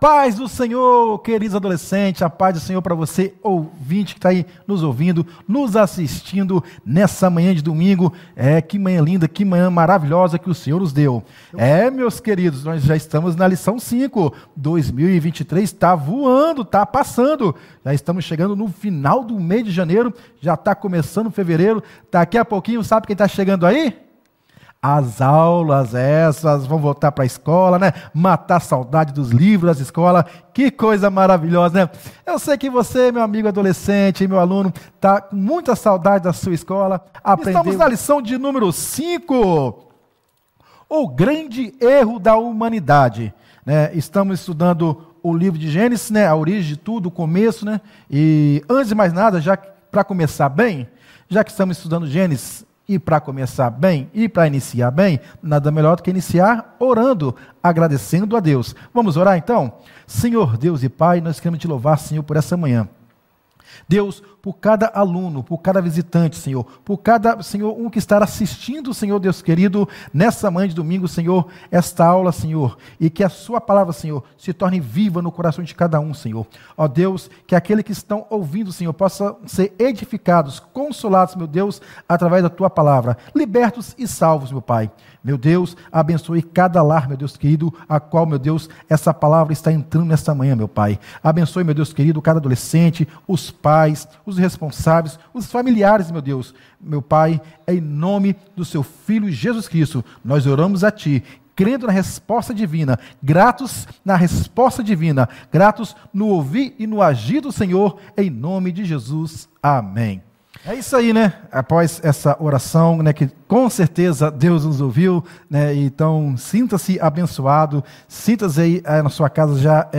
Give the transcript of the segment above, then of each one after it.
paz do Senhor, queridos adolescentes, a paz do Senhor para você, ouvinte que está aí nos ouvindo, nos assistindo nessa manhã de domingo. Que manhã linda, que manhã maravilhosa que o Senhor nos deu. Meus queridos, nós já estamos na lição 5. 2023 está voando, está passando. Já estamos chegando no final do mês de janeiro, já está começando fevereiro. Daqui a pouquinho, sabe quem está chegando aí? As aulas, essas vão voltar para a escola, né? Matar a saudade dos livros da escola. Que coisa maravilhosa, né? Eu sei que você, meu amigo adolescente, meu aluno, está com muita saudade da sua escola. Estamos na lição de número 5. O grande erro da humanidade. Né? Estamos estudando o livro de Gênesis, né? A origem de tudo, o começo, né? E antes de mais nada, já para começar bem, já que estamos estudando Gênesis, e para começar bem, e para iniciar bem, nada melhor do que iniciar orando, agradecendo a Deus. Vamos orar então? Senhor Deus e Pai, nós queremos te louvar, Senhor, por essa manhã. Deus, por cada aluno, por cada visitante, Senhor, por cada, Senhor, um que está assistindo, Senhor Deus querido, nessa manhã de domingo, Senhor, esta aula, Senhor, e que a sua palavra, Senhor, se torne viva no coração de cada um, Senhor. Ó Deus, que aqueles que estão ouvindo, Senhor, possam ser edificados, consolados, meu Deus, através da tua palavra, libertos e salvos, meu Pai. Meu Deus, abençoe cada lar, meu Deus querido, a qual, meu Deus, essa palavra está entrando nesta manhã, meu Pai. Abençoe, meu Deus querido, cada adolescente, os pais, os responsáveis, os familiares, meu Deus. Meu Pai, em nome do seu Filho Jesus Cristo, nós oramos a Ti, crendo na resposta divina, gratos na resposta divina, gratos no ouvir e no agir do Senhor, em nome de Jesus. Amém. É isso aí, né? Após essa oração, né, que com certeza Deus nos ouviu, né? Então sinta-se abençoado, sinta-se aí na sua casa já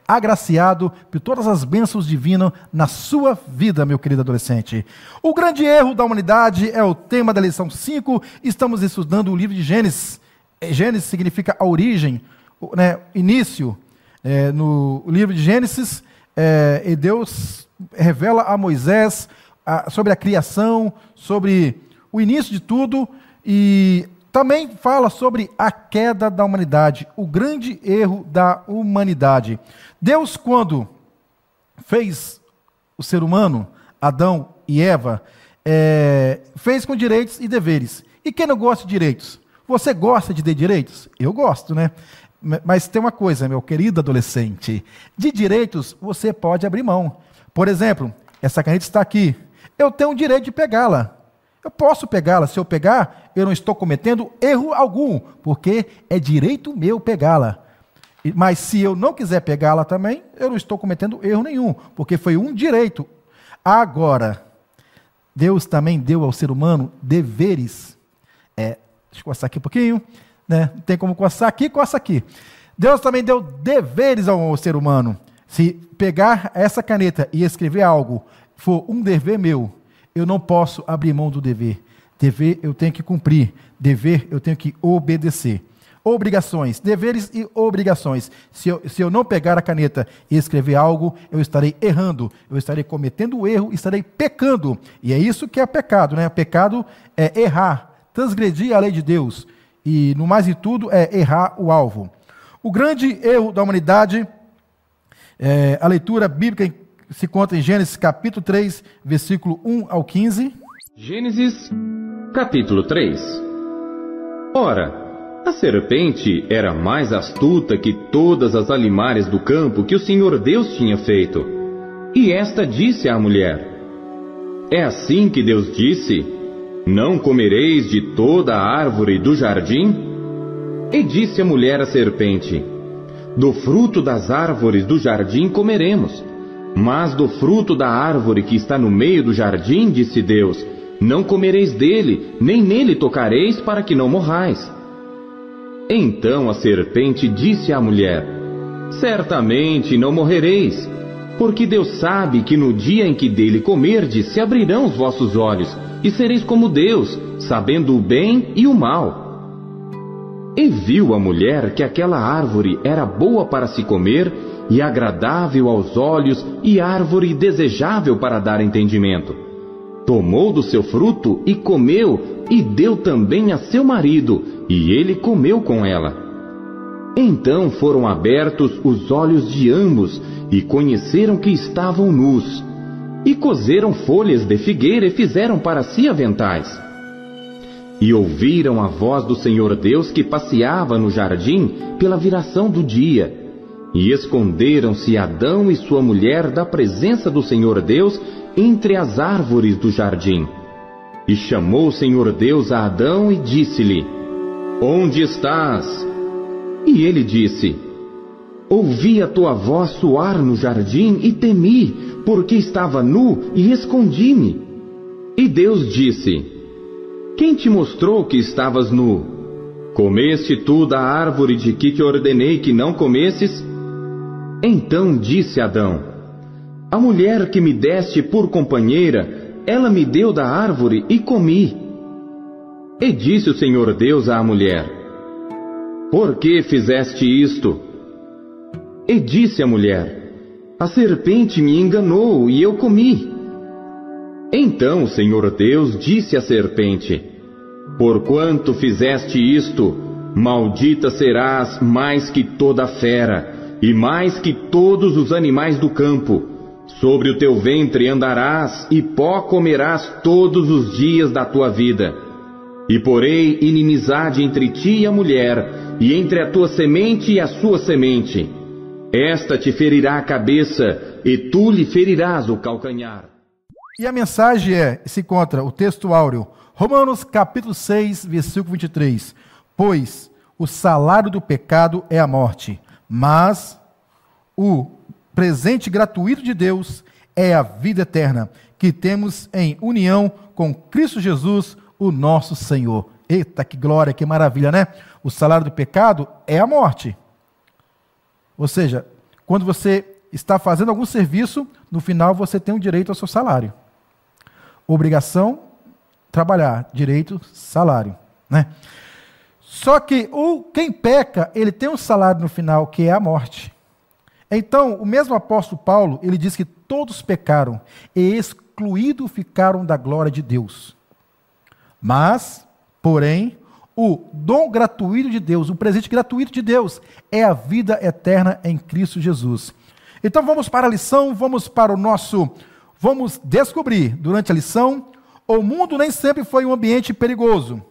agraciado por todas as bênçãos divinas na sua vida, meu querido adolescente. O grande erro da humanidade é o tema da lição 5. Estamos estudando o livro de Gênesis. Gênesis significa a origem, né, início. No livro de Gênesis, e Deus revela a Moisés sobre a criação, sobre o início de tudo, e também fala sobre a queda da humanidade, o grande erro da humanidade. Deus, quando fez o ser humano, Adão e Eva, fez com direitos e deveres. E quem não gosta de direitos? Você gosta de ter direitos? Eu gosto, né? Mas tem uma coisa, meu querido adolescente, de direitos você pode abrir mão. Por exemplo, essa caneta está aqui. Eu tenho o direito de pegá-la. Eu posso pegá-la. Se eu pegar, eu não estou cometendo erro algum, porque é direito meu pegá-la. Mas se eu não quiser pegá-la também, eu não estou cometendo erro nenhum, porque foi um direito. Agora, Deus também deu ao ser humano deveres. Deixa eu coçar aqui um pouquinho. Né? Não tem como coçar aqui, coça aqui. Deus também deu deveres ao ser humano. Se pegar essa caneta e escrever algo, for um dever meu, eu não posso abrir mão do dever. Dever eu tenho que cumprir, dever eu tenho que obedecer. Obrigações, deveres e obrigações. Se eu não pegar a caneta e escrever algo, eu estarei errando, eu estarei cometendo erro, estarei pecando. E é isso que é pecado, né? Pecado é errar, transgredir a lei de Deus. E, no mais de tudo, é errar o alvo. O grande erro da humanidade, a leitura bíblica se conta em Gênesis capítulo 3, versículo 1 ao 15. Gênesis capítulo 3. Ora, a serpente era mais astuta que todas as alimárias do campo que o Senhor Deus tinha feito. E esta disse à mulher: É assim que Deus disse: Não comereis de toda a árvore do jardim? E disse a mulher à serpente: Do fruto das árvores do jardim comeremos. Mas do fruto da árvore que está no meio do jardim, disse Deus, não comereis dele, nem nele tocareis, para que não morrais. Então a serpente disse à mulher: Certamente não morrereis, porque Deus sabe que no dia em que dele comerdes, se abrirão os vossos olhos, e sereis como Deus, sabendo o bem e o mal. E viu a mulher que aquela árvore era boa para se comer, e agradável aos olhos, e árvore desejável para dar entendimento. Tomou do seu fruto e comeu, e deu também a seu marido, e ele comeu com ela. Então foram abertos os olhos de ambos e conheceram que estavam nus. E coseram folhas de figueira e fizeram para si aventais. E ouviram a voz do Senhor Deus que passeava no jardim pela viração do dia. E esconderam-se Adão e sua mulher da presença do Senhor Deus entre as árvores do jardim. E chamou o Senhor Deus a Adão e disse-lhe: Onde estás? E ele disse: Ouvi a tua voz soar no jardim e temi, porque estava nu e escondi-me. E Deus disse: Quem te mostrou que estavas nu? Comeste tu da árvore de que te ordenei que não comesses? Então disse Adão: A mulher que me deste por companheira, ela me deu da árvore e comi. E disse o Senhor Deus à mulher: Por que fizeste isto? E disse a mulher: A serpente me enganou e eu comi. Então o Senhor Deus disse à serpente: Porquanto fizeste isto, maldita serás mais que toda fera, e mais que todos os animais do campo. Sobre o teu ventre andarás, e pó comerás todos os dias da tua vida. E porei inimizade entre ti e a mulher, e entre a tua semente e a sua semente. Esta te ferirá a cabeça, e tu lhe ferirás o calcanhar. E a mensagem se encontra, o texto áureo, Romanos capítulo 6, versículo 23. Pois o salário do pecado é a morte, mas o presente gratuito de Deus é a vida eterna, que temos em união com Cristo Jesus, o nosso Senhor. Eita, que glória, que maravilha, né? O salário do pecado é a morte. Ou seja, quando você está fazendo algum serviço, no final você tem o direito ao seu salário. Obrigação, trabalhar. Direito, salário, né? Só que quem peca, ele tem um salário no final, que é a morte. Então, o mesmo apóstolo Paulo, ele diz que todos pecaram e excluídos ficaram da glória de Deus. Mas, porém, o dom gratuito de Deus, o presente gratuito de Deus, é a vida eterna em Cristo Jesus. Então vamos para a lição, vamos descobrir durante a lição, o mundo nem sempre foi um ambiente perigoso,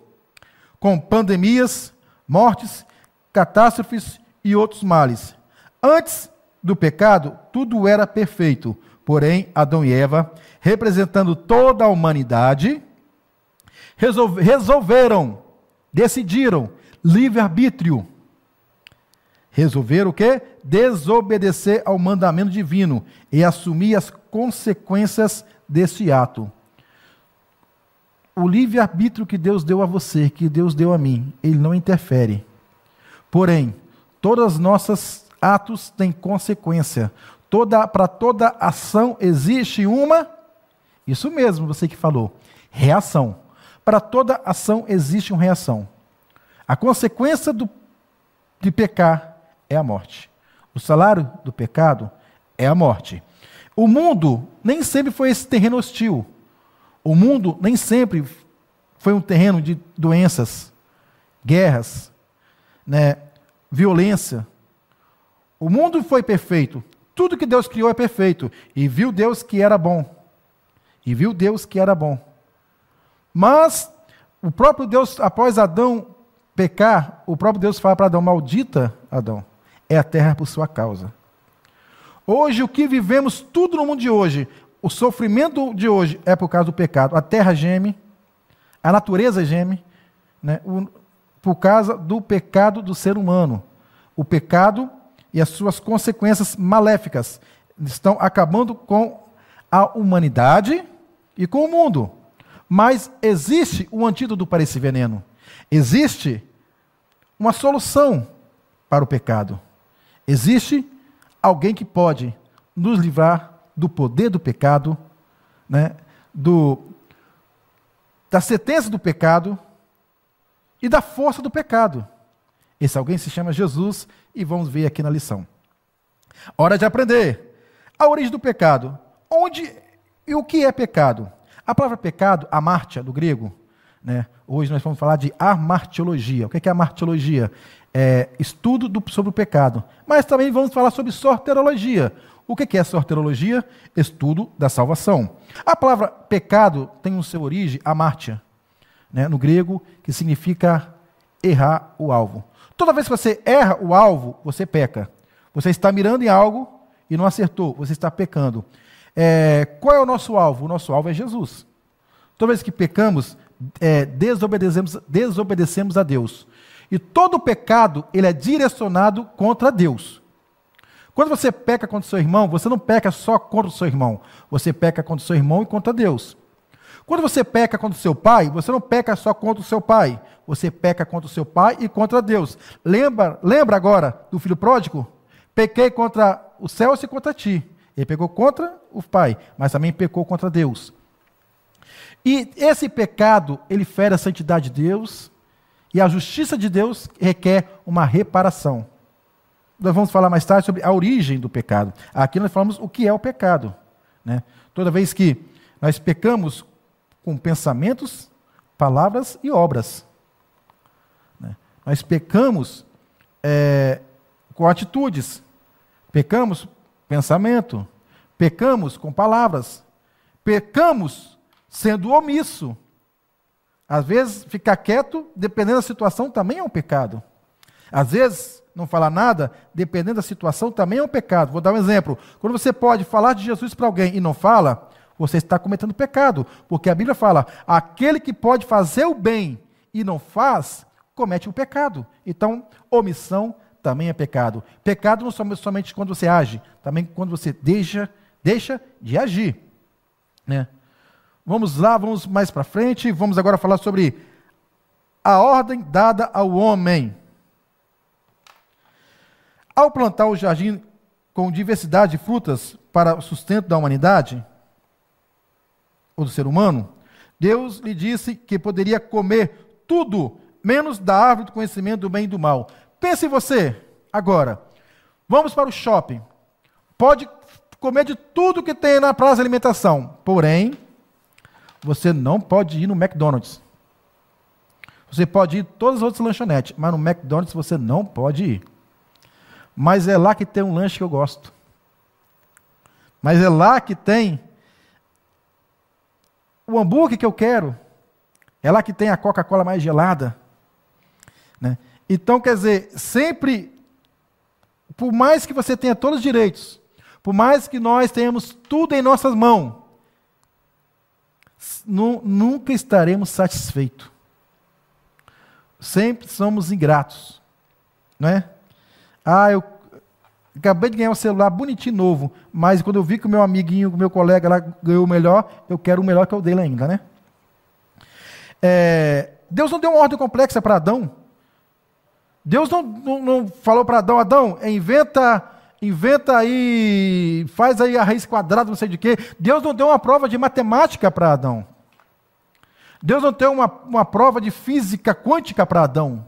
com pandemias, mortes, catástrofes e outros males. Antes do pecado, tudo era perfeito. Porém, Adão e Eva, representando toda a humanidade, decidiram, livre-arbítrio. Resolveram o quê? Desobedecer ao mandamento divino e assumir as consequências desse ato. O livre-arbítrio que Deus deu a você, que Deus deu a mim, ele não interfere. Porém, todas as nossas atos têm consequência. Para toda ação existe uma, isso mesmo, você que falou, reação. Para toda ação existe uma reação. A consequência de pecar é a morte. O salário do pecado é a morte. O mundo nem sempre foi esse terreno hostil. O mundo nem sempre foi um terreno de doenças, guerras, né, violência. O mundo foi perfeito. Tudo que Deus criou é perfeito. E viu Deus que era bom. Mas o próprio Deus, após Adão pecar, o próprio Deus fala para Adão: maldita Adão, é a terra por sua causa. Hoje, o que vivemos, tudo no mundo de hoje, o sofrimento de hoje é por causa do pecado. A terra geme, a natureza geme, né, por causa do pecado do ser humano. O pecado e as suas consequências maléficas estão acabando com a humanidade e com o mundo. Mas existe um antídoto para esse veneno. Existe uma solução para o pecado. Existe alguém que pode nos livrar do poder do pecado, né, da sentença do pecado e da força do pecado. Esse alguém se chama Jesus e vamos ver aqui na lição. Hora de aprender. A origem do pecado. Onde e o que é pecado? A palavra pecado, amártia, do grego, né? Hoje nós vamos falar de amartiologia. O que é amartiologia? Estudo sobre o pecado. Mas também vamos falar sobre sorterologia. O que é sorterologia? Estudo da salvação. A palavra pecado tem no seu origem amártia, né, no grego, que significa errar o alvo. Toda vez que você erra o alvo, você peca. Você está mirando em algo e não acertou, você está pecando. Qual é o nosso alvo? O nosso alvo é Jesus. Toda vez que pecamos, desobedecemos a Deus. E todo pecado, ele é direcionado contra Deus. Quando você peca contra o seu irmão, você não peca só contra o seu irmão. Você peca contra o seu irmão e contra Deus. Quando você peca contra o seu pai, você não peca só contra o seu pai. Você peca contra o seu pai e contra Deus. Lembra agora do filho pródigo? Pequei contra o céu e contra ti. Ele pecou contra o pai, mas também pecou contra Deus. E esse pecado, ele fere a santidade de Deus, e a justiça de Deus requer uma reparação. Nós vamos falar mais tarde sobre a origem do pecado. Aqui nós falamos o que é o pecado, né? Toda vez que nós pecamos com pensamentos, palavras e obras, né? Nós pecamos com atitudes, pecamos pensamento, pecamos com palavras, pecamos sendo omisso. Às vezes, ficar quieto, dependendo da situação, também é um pecado. Às vezes, não falar nada, dependendo da situação, também é um pecado. Vou dar um exemplo. Quando você pode falar de Jesus para alguém e não fala, você está cometendo pecado. Porque a Bíblia fala, aquele que pode fazer o bem e não faz, comete o pecado. Então, omissão também é pecado. Pecado não somente quando você age, também quando você deixa de agir, né? Vamos lá, vamos mais para frente. Vamos agora falar sobre a ordem dada ao homem. Ao plantar o jardim com diversidade de frutas para o sustento da humanidade, ou do ser humano, Deus lhe disse que poderia comer tudo, menos da árvore do conhecimento do bem e do mal. Pense você, agora, vamos para o shopping. Pode comer de tudo que tem na praça de alimentação, porém, você não pode ir no McDonald's. Você pode ir em todas as outras lanchonetes, mas no McDonald's você não pode ir. Mas é lá que tem um lanche que eu gosto. Mas é lá que tem o hambúrguer que eu quero. É lá que tem a Coca-Cola mais gelada, né? Então, quer dizer, sempre, por mais que você tenha todos os direitos, por mais que nós tenhamos tudo em nossas mãos, nunca estaremos satisfeitos. Sempre somos ingratos, não é? Eu acabei de ganhar um celular bonitinho novo, mas quando eu vi que o meu amiguinho, o meu colega lá ganhou o melhor, eu quero o melhor que é o dele ainda, né? Deus não deu uma ordem complexa para Adão. Deus não falou para Adão, inventa aí, faz aí a raiz quadrada, não sei de quê. Deus não deu uma prova de matemática para Adão. Deus não deu uma prova de física quântica para Adão.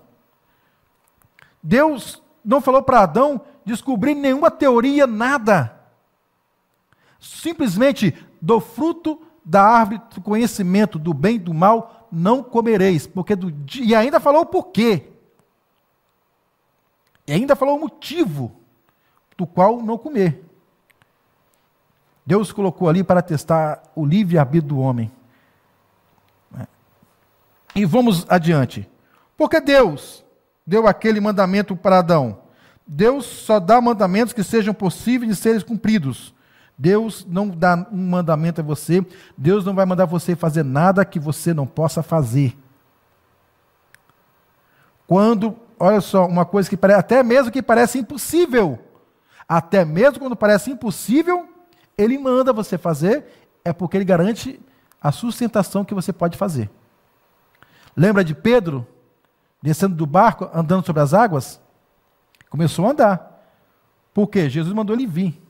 Deus não falou para Adão descobrir nenhuma teoria, nada. Simplesmente, do fruto da árvore do conhecimento do bem e do mal não comereis. E ainda falou o porquê. E ainda falou o motivo do qual não comer. Deus colocou ali para testar o livre-arbítrio do homem. E vamos adiante. Porque Deus deu aquele mandamento para Adão. Deus só dá mandamentos que sejam possíveis de serem cumpridos. Deus não dá um mandamento a você. Deus não vai mandar você fazer nada que você não possa fazer. Olha só, uma coisa que parece, até mesmo que parece impossível. Até mesmo quando parece impossível, Ele manda você fazer, é porque Ele garante a sustentação que você pode fazer. Lembra de Pedro, descendo do barco, andando sobre as águas? Começou a andar. Por quê? Jesus mandou ele vir.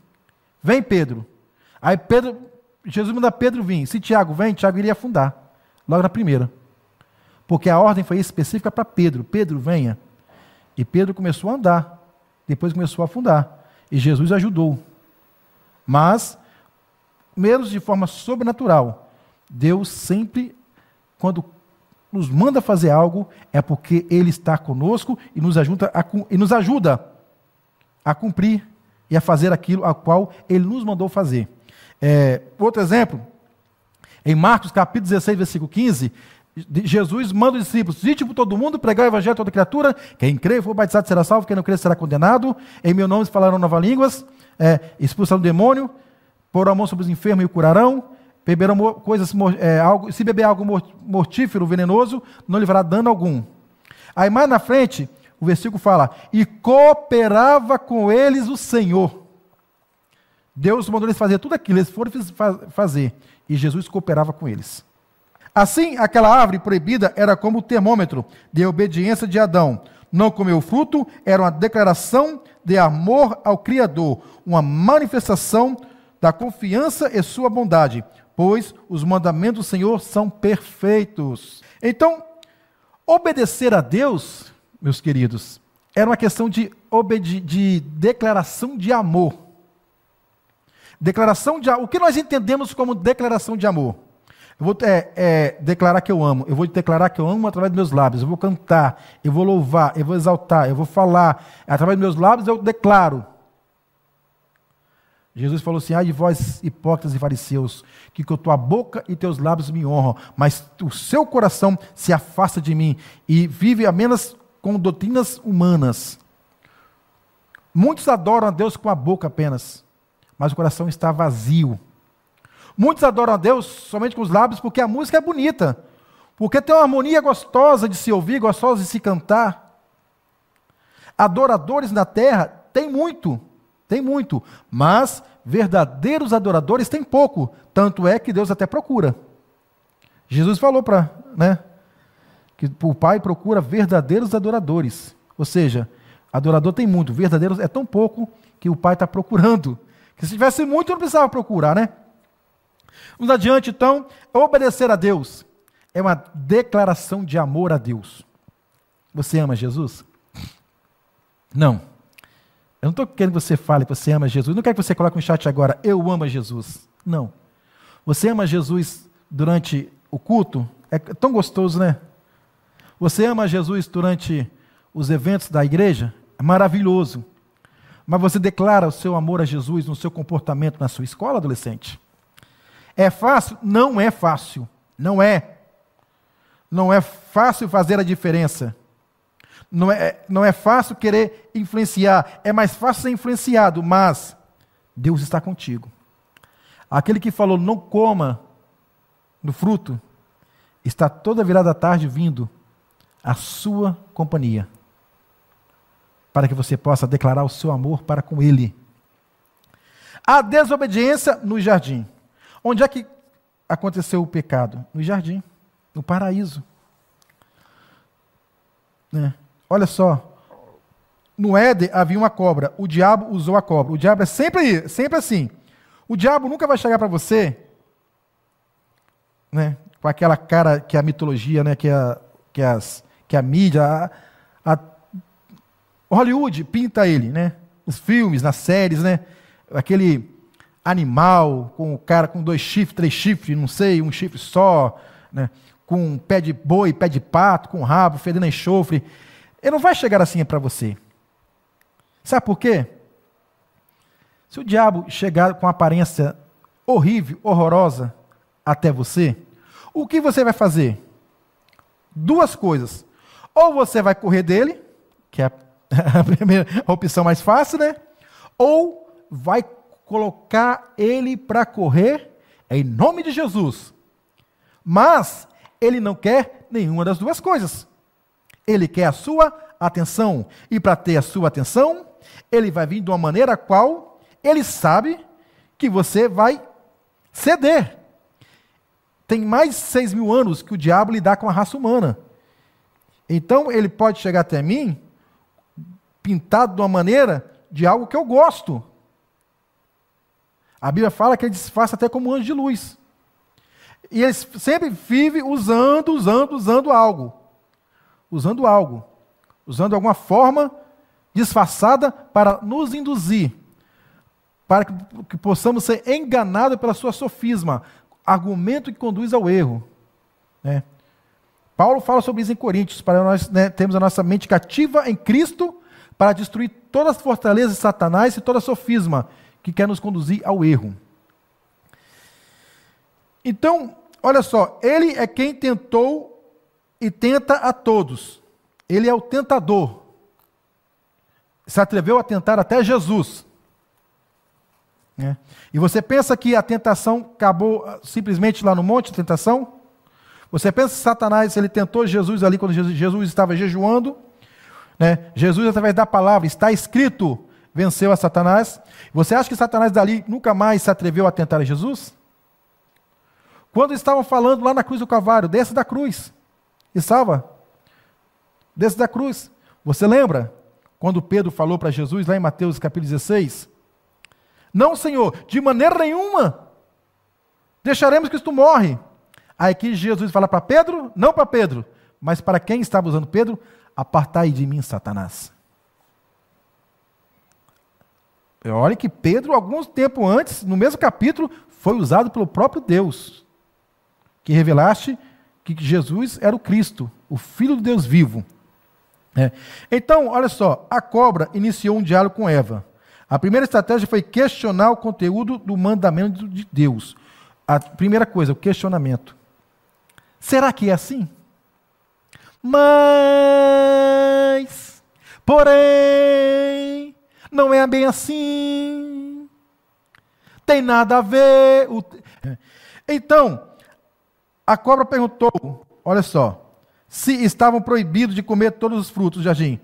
Vem, Pedro. Aí Jesus manda Pedro vir. Se Tiago vem, Tiago iria afundar. Logo na primeira. Porque a ordem foi específica para Pedro. Pedro, venha. E Pedro começou a andar. Depois começou a afundar. E Jesus ajudou. Mas, mesmo de forma sobrenatural, Deus sempre, quando nos manda fazer algo, é porque Ele está conosco e nos ajuda a cumprir e a fazer aquilo a qual Ele nos mandou fazer. Outro exemplo, em Marcos capítulo 16, versículo 15, Jesus manda os discípulos: ide por todo mundo, pregar o evangelho a toda criatura, quem crê e for batizado será salvo, quem não crê será condenado, em meu nome falarão novas línguas, expulsarão o demônio, porão a mão sobre os enfermos e o curarão, beberão coisas, se beber algo mortífero, venenoso, não lhe fará dano algum. Aí mais na frente, o versículo fala: e cooperava com eles o Senhor. Deus mandou eles fazer tudo aquilo, eles foram fazer, e Jesus cooperava com eles. Assim, aquela árvore proibida era como o termômetro de obediência de Adão. Não comer o fruto era uma declaração de amor ao Criador, uma manifestação da confiança e sua bondade, pois os mandamentos do Senhor são perfeitos. Então, obedecer a Deus, meus queridos, era uma questão de declaração de amor. O que nós entendemos como declaração de amor? Eu vou declarar que eu amo. Eu vou declarar que eu amo através dos meus lábios. Eu vou cantar, eu vou louvar, eu vou exaltar, eu vou falar. Através dos meus lábios eu declaro. Jesus falou assim: ai de vós hipócritas e fariseus, que com tua boca e teus lábios me honram, mas o seu coração se afasta de mim e vive apenas com doutrinas humanas. Muitos adoram a Deus com a boca apenas, mas o coração está vazio. Muitos adoram a Deus somente com os lábios porque a música é bonita, porque tem uma harmonia gostosa de se ouvir, gostosa de se cantar. Adoradores na terra tem muito, mas verdadeiros adoradores tem pouco, tanto é que Deus até procura. Jesus falou que o Pai procura verdadeiros adoradores, ou seja, adorador tem muito, verdadeiros é tão pouco que o Pai está procurando, que se tivesse muito não precisava procurar, né? Vamos adiante, então. Obedecer a Deus é uma declaração de amor a Deus. Você ama Jesus? Não. Eu não estou querendo que você fale que você ama Jesus. Não quero que você coloque no chat agora: eu amo Jesus. Não. Você ama Jesus durante o culto? É tão gostoso, né? Você ama Jesus durante os eventos da igreja? É maravilhoso. Mas você declara o seu amor a Jesus no seu comportamento na sua escola, adolescente? É fácil? Não é fácil. Não é. Não é fácil fazer a diferença. Não é fácil querer influenciar. É mais fácil ser influenciado, mas Deus está contigo. Aquele que falou: não coma do fruto, está toda virada à tarde vindo à sua companhia, para que você possa declarar o seu amor para com Ele. A desobediência no jardim. Onde é que aconteceu o pecado? No jardim, no paraíso. Olha só, no Éden havia uma cobra, o diabo usou a cobra. O diabo é sempre assim. O diabo nunca vai chegar para você, com aquela cara que a mitologia, que a mídia, a Hollywood pinta ele, nos filmes, nas séries, aquele animal, com o cara com 2 chifres, 3 chifres, não sei, um chifre só, com um pé de boi, pé de pato, com rabo, fedendo a enxofre. Ele não vai chegar assim para você. Sabe por quê? Se o diabo chegar com aparência horrível, horrorosa até você, o que você vai fazer? 2 coisas. Ou você vai correr dele, que é a primeira opção mais fácil, ou vai colocar ele para correr em nome de Jesus. Mas ele não quer nenhuma das 2 coisas. Ele quer a sua atenção. E para ter a sua atenção, ele vai vir de uma maneira a qual ele sabe que você vai ceder. Tem mais de 6.000 anos que o diabo lidar com a raça humana. Então ele pode chegar até mim pintado de uma maneira de algo que eu gosto. A Bíblia fala que ele disfarça até como um anjo de luz. E ele sempre vive usando algo. Usando alguma forma disfarçada para nos induzir, para que possamos ser enganados pela sua sofisma, argumento que conduz ao erro. Paulo fala sobre isso em Coríntios, para nós, né, termos a nossa mente cativa em Cristo, para destruir todas as fortalezas de Satanás e toda sofisma que quer nos conduzir ao erro. Então, olha só, ele é quem tentou e tenta a todos. Ele é o tentador. Se atreveu a tentar até Jesus. E você pensa que a tentação acabou simplesmente lá no monte de tentação? Você pensa que Satanás, ele tentou Jesus ali quando Jesus estava jejuando, né? Jesus, através da palavra, está escrito, venceu a Satanás. Você acha que Satanás dali nunca mais se atreveu a tentar a Jesus? Quando estavam falando lá na cruz do Calvário, desce da cruz e salva. Desce da cruz. Você lembra quando Pedro falou para Jesus, lá em Mateus capítulo 16? Não, Senhor, de maneira nenhuma deixaremos que isto morre. Aí que Jesus fala para Pedro, não para Pedro, mas para quem estava usando Pedro, apartai de mim, Satanás. Olha que Pedro, algum tempo antes, no mesmo capítulo, foi usado pelo próprio Deus, que revelaste que Jesus era o Cristo, o Filho do Deus vivo. Então, olha só, a cobra iniciou um diálogo com Eva. A primeira estratégia foi questionar o conteúdo do mandamento de Deus. A primeira coisa, o questionamento. Será que é assim? Mas, porém, não é bem assim. Tem nada a ver. Então, a cobra perguntou, olha só, se estavam proibidos de comer todos os frutos do jardim.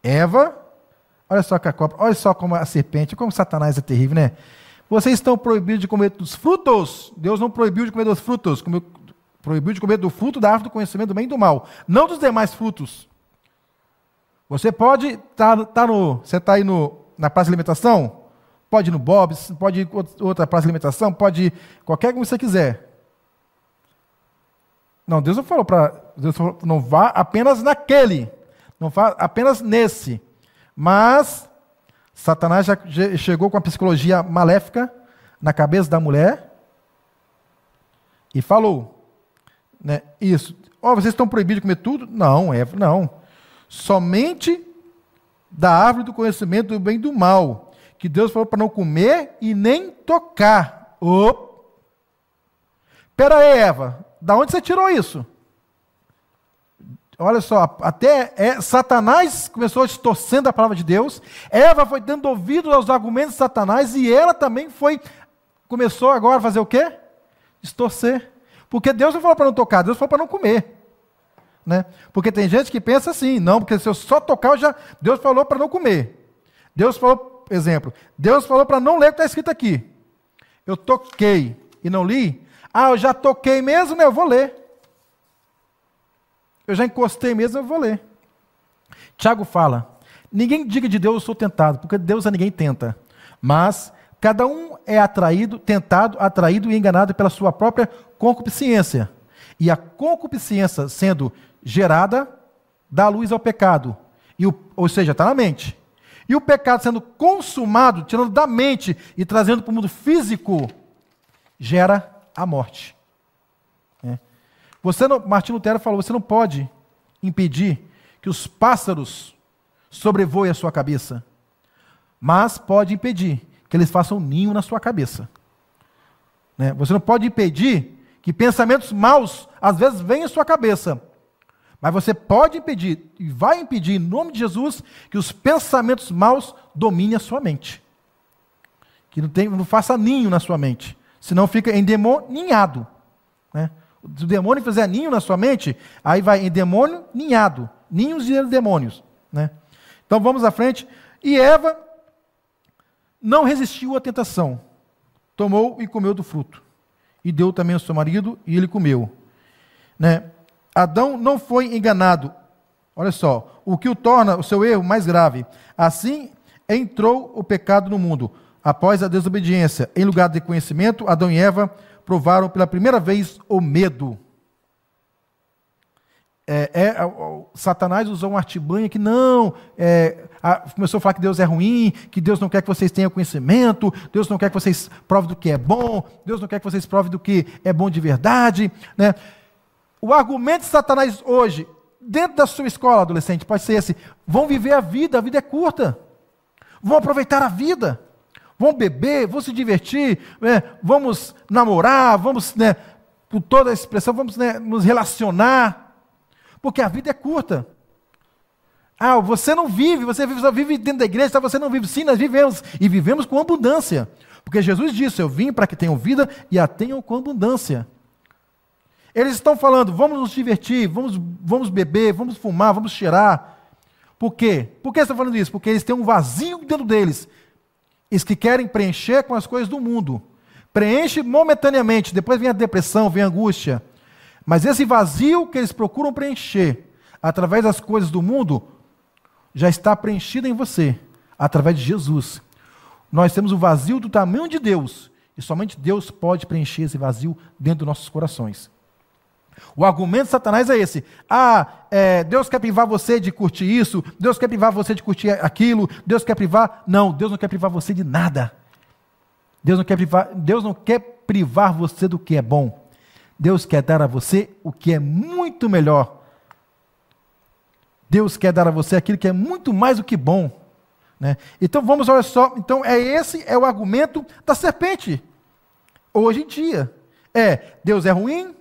Eva, olha só que a cobra, olha só como a serpente, como Satanás é terrível, né? Vocês estão proibidos de comer dos frutos. Deus não proibiu de comer dos frutos, proibiu de comer do fruto da árvore do conhecimento do bem e do mal, não dos demais frutos. Você pode você está aí na praça de alimentação, pode ir no Bob's, pode ir outra praça de alimentação, pode ir qualquer que você quiser. Não, Deus falou, não vá apenas naquele, não vá apenas nesse. Mas Satanás já chegou com a psicologia maléfica na cabeça da mulher e falou, né, isso. Vocês estão proibidos de comer tudo? Não, Eva, não. Somente da árvore do conhecimento do bem e do mal, que Deus falou para não comer e nem tocar. Espera aí, Eva, da onde você tirou isso? Olha só, até Satanás começou distorcendo a palavra de Deus, Eva foi dando ouvido aos argumentos de Satanás e ela também começou agora a fazer o quê? Distorcer. Porque Deus não falou para não tocar, Deus falou para não comer. Né? Porque tem gente que pensa assim, não, porque se eu só tocar, Deus falou para não comer. Deus falou, exemplo, Deus falou para não ler o que está escrito aqui. Eu toquei e não li, eu já toquei mesmo, né? Eu vou ler. Eu já encostei mesmo, eu vou ler. Tiago fala, ninguém diga de Deus eu sou tentado, porque Deus a ninguém tenta. Mas cada um é tentado, atraído e enganado pela sua própria concupiscência. E a concupiscência sendo gerada, dá luz ao pecado. Ou seja, está na mente. E o pecado sendo consumado, tirando da mente e trazendo para o mundo físico, gera a morte. Martim Lutero falou, você não pode impedir que os pássaros sobrevoem a sua cabeça, mas pode impedir que eles façam um ninho na sua cabeça. Você não pode impedir que pensamentos maus, às vezes, venham à sua cabeça, mas você pode impedir, e vai impedir, em nome de Jesus, que os pensamentos maus dominem a sua mente. Que não faça ninho na sua mente, senão fica endemoninhado. Se o demônio fizer ninho na sua mente, aí vai em demônio ninhado, ninhos de demônios. Então vamos à frente. E Eva não resistiu à tentação, tomou e comeu do fruto, e deu também ao seu marido, e ele comeu. Adão não foi enganado, olha só, o que o torna o seu erro mais grave. Assim entrou o pecado no mundo, após a desobediência. Em lugar de conhecimento, Adão e Eva provaram pela primeira vez o medo. Satanás usou uma artimanha que começou a falar que Deus é ruim, que Deus não quer que vocês tenham conhecimento, Deus não quer que vocês provem do que é bom, Deus não quer que vocês provem do que é bom de verdade. O argumento de Satanás hoje, dentro da sua escola, adolescente, pode ser esse: vão viver a vida é curta. Vão aproveitar a vida. Vão beber, vão se divertir, vamos namorar, vamos, por toda a expressão, vamos nos relacionar. Porque a vida é curta. Ah, você não vive, você só vive dentro da igreja, então você não vive. Sim, nós vivemos, e vivemos com abundância. Porque Jesus disse: eu vim para que tenham vida e a tenham com abundância. Eles estão falando: vamos nos divertir, vamos beber, vamos fumar, vamos cheirar. Por quê? Por que eles estão falando isso? Porque eles têm um vazio dentro deles. Eles que querem preencher com as coisas do mundo. Preenche momentaneamente, depois vem a depressão, vem a angústia. Mas esse vazio que eles procuram preencher através das coisas do mundo já está preenchido em você, através de Jesus. Nós temos o vazio do tamanho de Deus, e somente Deus pode preencher esse vazio dentro dos nossos corações. O argumento de Satanás é esse: Deus quer privar você de curtir isso, Deus quer privar você de curtir aquilo, Deus quer privar... Não, Deus não quer privar você de nada. Deus não quer privar você do que é bom. Deus quer dar a você o que é muito melhor. Deus quer dar a você aquilo que é muito mais do que bom. Então vamos, olha só, então esse é o argumento da serpente. Hoje em dia. Deus é ruim.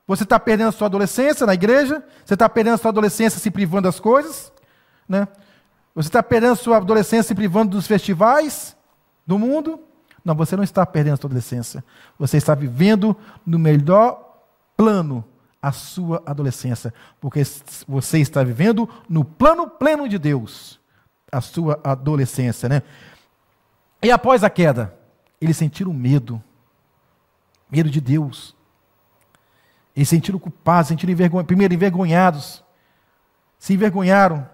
Você está perdendo a sua adolescência na igreja, você está perdendo a sua adolescência se privando das coisas, Você está perdendo a sua adolescência se privando dos festivais do mundo. Não, você não está perdendo a sua adolescência. Você está vivendo no melhor plano a sua adolescência, porque você está vivendo no plano pleno de Deus, a sua adolescência, E após a queda, eles sentiram medo de Deus. Eles sentiram culpados, primeiro envergonhados, se envergonharam,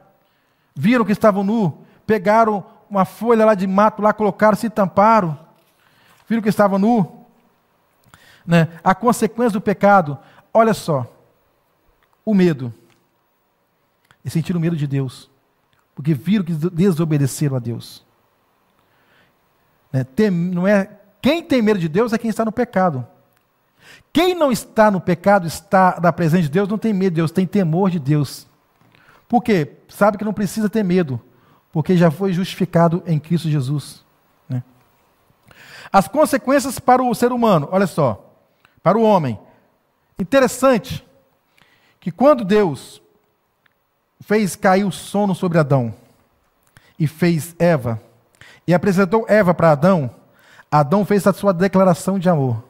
viram que estavam nus, pegaram uma folha lá de mato, lá colocaram, se tamparam, viram que estavam nus. A consequência do pecado, olha só, o medo. Eles sentiram medo de Deus, porque viram que desobedeceram a Deus. Quem tem medo de Deus é quem está no pecado. Quem não está no pecado, está na presença de Deus, não tem medo de Deus, tem temor de Deus. Por quê? Sabe que não precisa ter medo, porque já foi justificado em Cristo Jesus. As consequências para o ser humano, olha só, para o homem. Interessante que quando Deus fez cair o sono sobre Adão e fez Eva, e apresentou Eva para Adão, Adão fez a sua declaração de amor.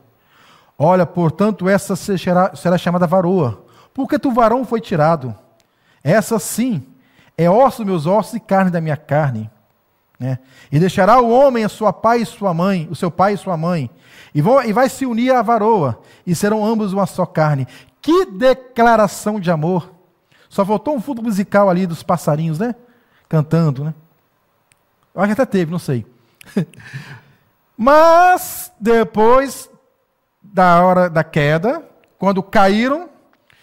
Olha, portanto, essa será chamada varoa, porque do varão foi tirado. Essa sim é osso dos meus ossos e carne da minha carne. E deixará o homem a sua pai e sua mãe, o seu pai e sua mãe, e vai se unir à varoa, e serão ambos uma só carne. Que declaração de amor! Só faltou um fundo musical ali dos passarinhos, cantando, Eu acho que até teve, não sei. Mas depois da hora da queda, quando caíram,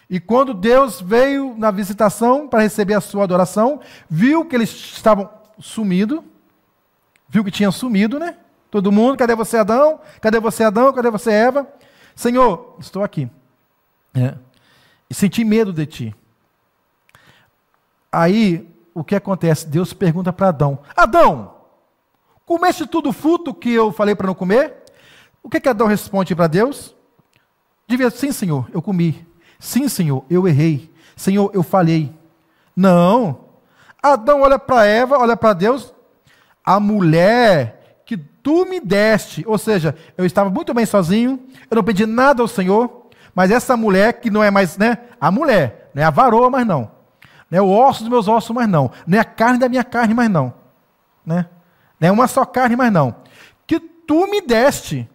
e quando Deus veio na visitação para receber a sua adoração, viu que eles estavam sumidos, viu que tinham sumido, Todo mundo: cadê você, Adão? Cadê você, Adão? Cadê você, Eva? Senhor, estou aqui. E senti medo de ti. Aí, o que acontece? Deus pergunta para Adão: Adão, comeste tudo o fruto que eu falei para não comer? O que Adão responde para Deus? Sim, Senhor, eu comi. Sim, Senhor, eu errei. Senhor, eu falhei. Não. Adão olha para Eva, olha para Deus: a mulher que tu me deste, ou seja, eu estava muito bem sozinho, eu não pedi nada ao Senhor, mas essa mulher que não é mais, a mulher, não é a varoa, mas não. Não é o osso dos meus ossos, mas não. Não é a carne da minha carne, mas não. Não é uma só carne, mas não. Que tu me deste.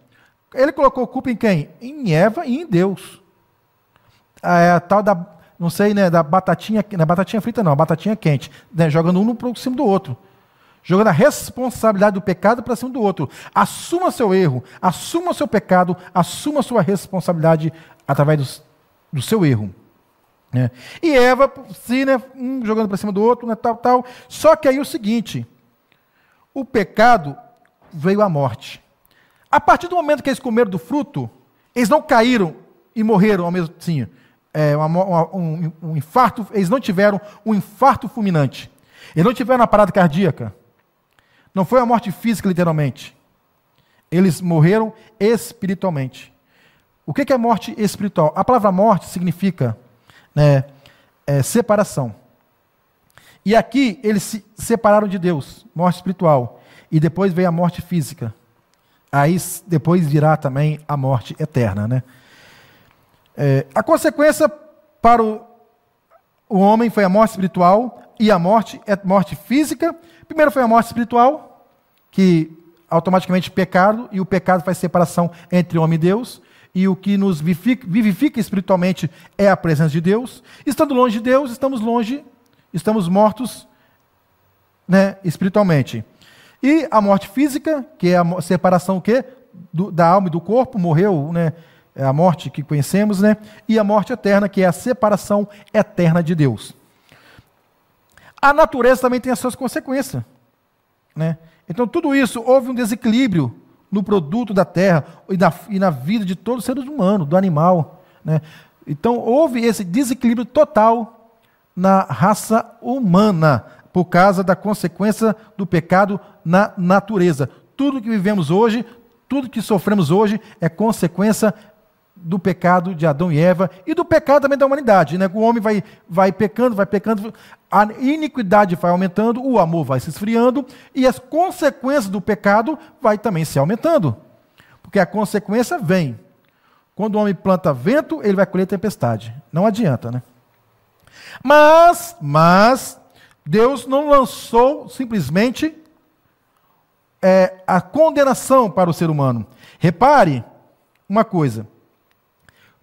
Ele colocou culpa em quem? Em Eva e em Deus. A tal da, não sei, da batatinha, não é batatinha frita não, a batatinha quente, jogando um por cima do outro. Jogando a responsabilidade do pecado para cima do outro. Assuma seu erro, assuma seu pecado, assuma sua responsabilidade através do seu erro. E Eva, sim, um jogando para cima do outro, tal. Só que aí o seguinte, o pecado veio à morte. A partir do momento que eles comeram do fruto, eles não caíram e morreram ao mesmo tempo. um infarto, eles não tiveram um infarto fulminante. Eles não tiveram uma parada cardíaca. Não foi a morte física, literalmente. Eles morreram espiritualmente. O que é morte espiritual? A palavra morte significa separação. E aqui eles se separaram de Deus, morte espiritual. E depois veio a morte física. Aí depois virá também a morte eterna, né? A consequência para o homem foi a morte espiritual e a morte física. Primeiro foi a morte espiritual, que automaticamente pecado, e o pecado faz separação entre homem e Deus, e o que nos vivifica espiritualmente é a presença de Deus. Estando longe de Deus, estamos mortos, né, espiritualmente. E a morte física, que é a separação da alma e do corpo, morreu, né? É a morte que conhecemos, né? E a morte eterna, que é a separação eterna de Deus. A natureza também tem as suas consequências, né? Então, tudo isso, houve um desequilíbrio no produto da terra e na vida de todo ser humano, do animal, né? Então, houve esse desequilíbrio total na raça humana, por causa da consequência do pecado na natureza. Tudo que vivemos hoje, tudo que sofremos hoje é consequência do pecado de Adão e Eva e do pecado também da humanidade, né? O homem vai pecando, a iniquidade vai aumentando, o amor vai se esfriando e as consequências do pecado vai também se aumentando. Porque a consequência vem. Quando o homem planta vento, ele vai colher tempestade. Não adianta, né? Mas Deus não lançou simplesmente a condenação para o ser humano. Repare uma coisa.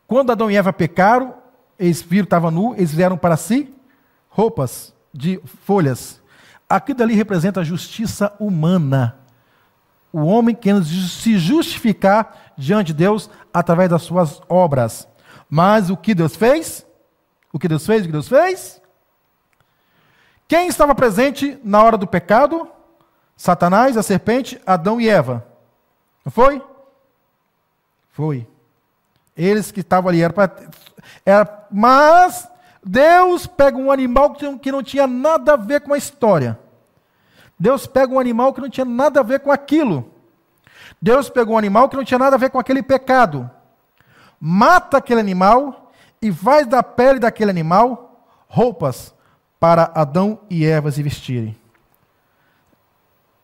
Quando Adão e Eva pecaram, eles viram que estavam nus, eles fizeram para si roupas de folhas. Aquilo dali representa a justiça humana. O homem querendo se justificar diante de Deus através das suas obras. Mas o que Deus fez? O que Deus fez? Quem estava presente na hora do pecado? Satanás, a serpente, Adão e Eva. Não foi? Foi. Eles que estavam ali. Mas Deus pega um animal que não tinha nada a ver com a história. Deus pega um animal que não tinha nada a ver com aquilo. Deus pegou um animal que não tinha nada a ver com aquele pecado. Mata aquele animal e faz da pele daquele animal roupas para Adão e Eva se vestirem.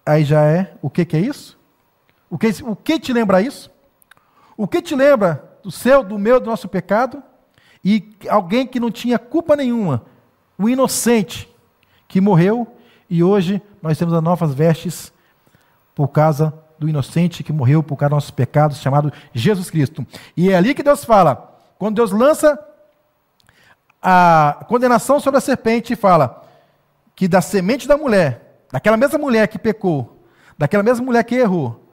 Aí já é, o que é isso? O que te lembra isso? O que te lembra do meu, do nosso pecado? E alguém que não tinha culpa nenhuma, o inocente, que morreu, e hoje nós temos as novas vestes por causa do inocente que morreu por causa dos nossos pecados, chamado Jesus Cristo. E é ali que Deus fala, quando Deus lança a condenação sobre a serpente, fala que da semente da mulher, daquela mesma mulher que pecou, daquela mesma mulher que errou,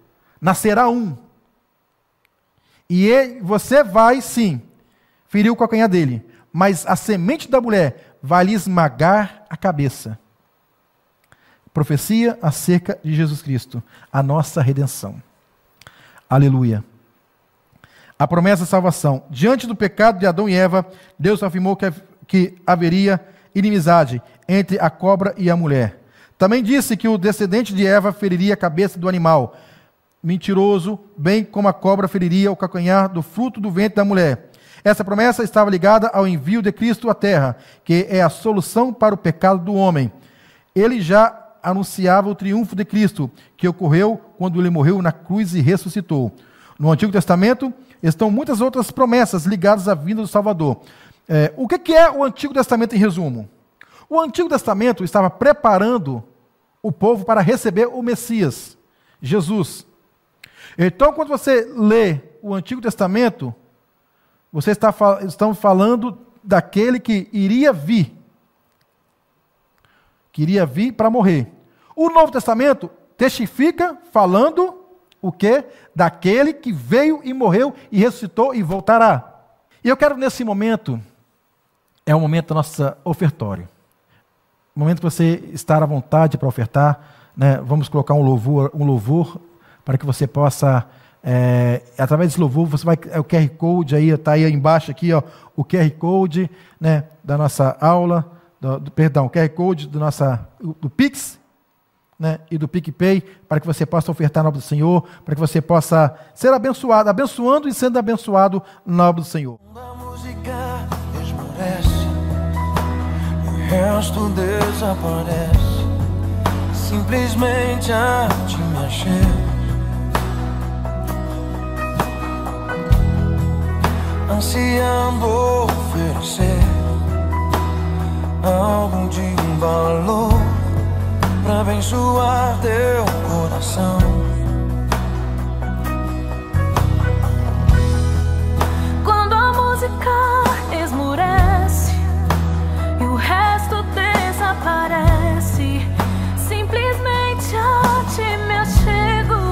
nascerá um. E você vai, sim, ferir o calcanhar dele, mas a semente da mulher vai lhe esmagar a cabeça. Profecia acerca de Jesus Cristo, a nossa redenção. Aleluia. A promessa de salvação. Diante do pecado de Adão e Eva, Deus afirmou que haveria inimizade entre a cobra e a mulher. Também disse que o descendente de Eva feriria a cabeça do animal mentiroso, bem como a cobra feriria o calcanhar do fruto do ventre da mulher. Essa promessa estava ligada ao envio de Cristo à terra, que é a solução para o pecado do homem. Ele já anunciava o triunfo de Cristo, que ocorreu quando ele morreu na cruz e ressuscitou. No Antigo Testamento estão muitas outras promessas ligadas à vinda do Salvador. O que é o Antigo Testamento em resumo? O Antigo Testamento estava preparando o povo para receber o Messias, Jesus. Então, quando você lê o Antigo Testamento, você estão falando daquele que iria vir para morrer. O Novo Testamento testifica falando o quê? Daquele que veio e morreu e ressuscitou e voltará. E eu quero nesse momento, é o momento do nosso ofertório. O momento que você estar à vontade para ofertar, né? Vamos colocar um louvor para que você possa Através desse louvor, você vai, o QR Code aí, está aí embaixo aqui, ó, o QR Code, né, da nossa aula, o QR Code do Pix, né, e do PicPay, para que você possa ofertar na obra do Senhor, para que você possa ser abençoado, abençoando e sendo abençoado na obra do Senhor. A música esmorece, o resto desaparece, simplesmente a te mexer. Ansiando oferecer algo de valor pra abençoar teu coração. Quando a música esmorece e o resto desaparece, simplesmente a ti me achego,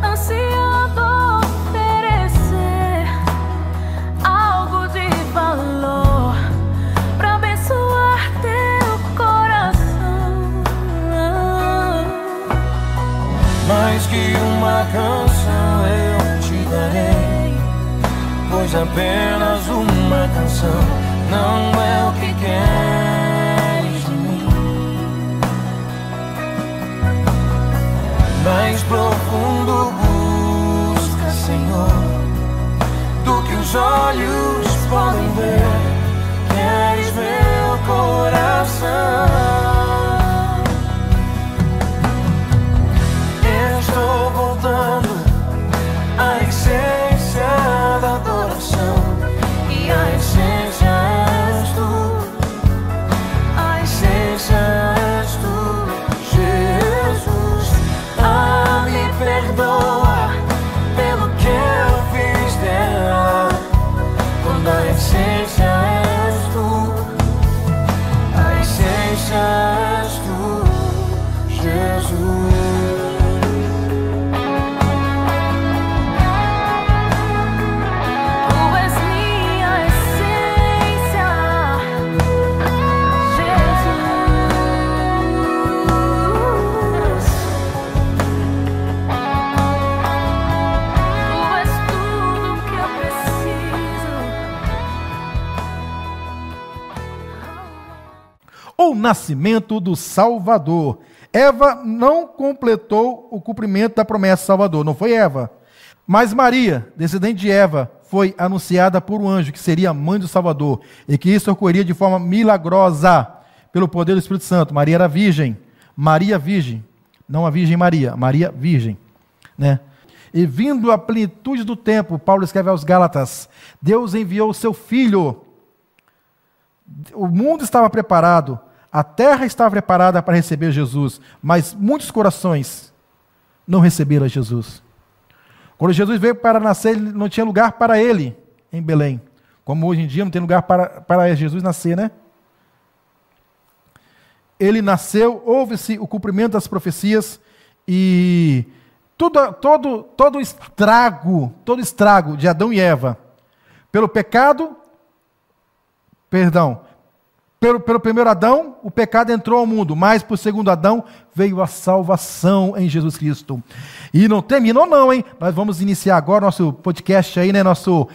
ansiando oferecer algo de valor pra abençoar teu coração. Mais que uma canção eu te darei, pois apenas uma canção não é o que queres de mim. Mais profundo busca, Senhor, do que os olhos podem ver. Queres meu coração. Estou voltando à essência da adoração, e a essência és tu, a essência és tu, Jesus. Me perdoa pelo que eu fiz dela, quando a essência és tu, a essência és tu, Jesus. O nascimento do Salvador. Eva não completou o cumprimento da promessa do Salvador, não foi Eva. Mas Maria, descendente de Eva, foi anunciada por um anjo que seria a mãe do Salvador, e que isso ocorreria de forma milagrosa, pelo poder do Espírito Santo. Maria era virgem, Maria virgem, não a Virgem Maria, Maria virgem, né? E vindo a plenitude do tempo, Paulo escreve aos Gálatas, Deus enviou o seu Filho. O mundo estava preparado, a terra estava preparada para receber Jesus, mas muitos corações não receberam Jesus. Quando Jesus veio para nascer, não tinha lugar para ele em Belém, como hoje em dia não tem lugar para Jesus nascer, né? Ele nasceu, houve-se o cumprimento das profecias, e todo estrago de Adão e Eva, pelo pecado, pelo primeiro Adão, o pecado entrou ao mundo, mas por segundo Adão veio a salvação em Jesus Cristo. E não terminou não, hein? Nós vamos iniciar agora nosso podcast aí, né? Nosso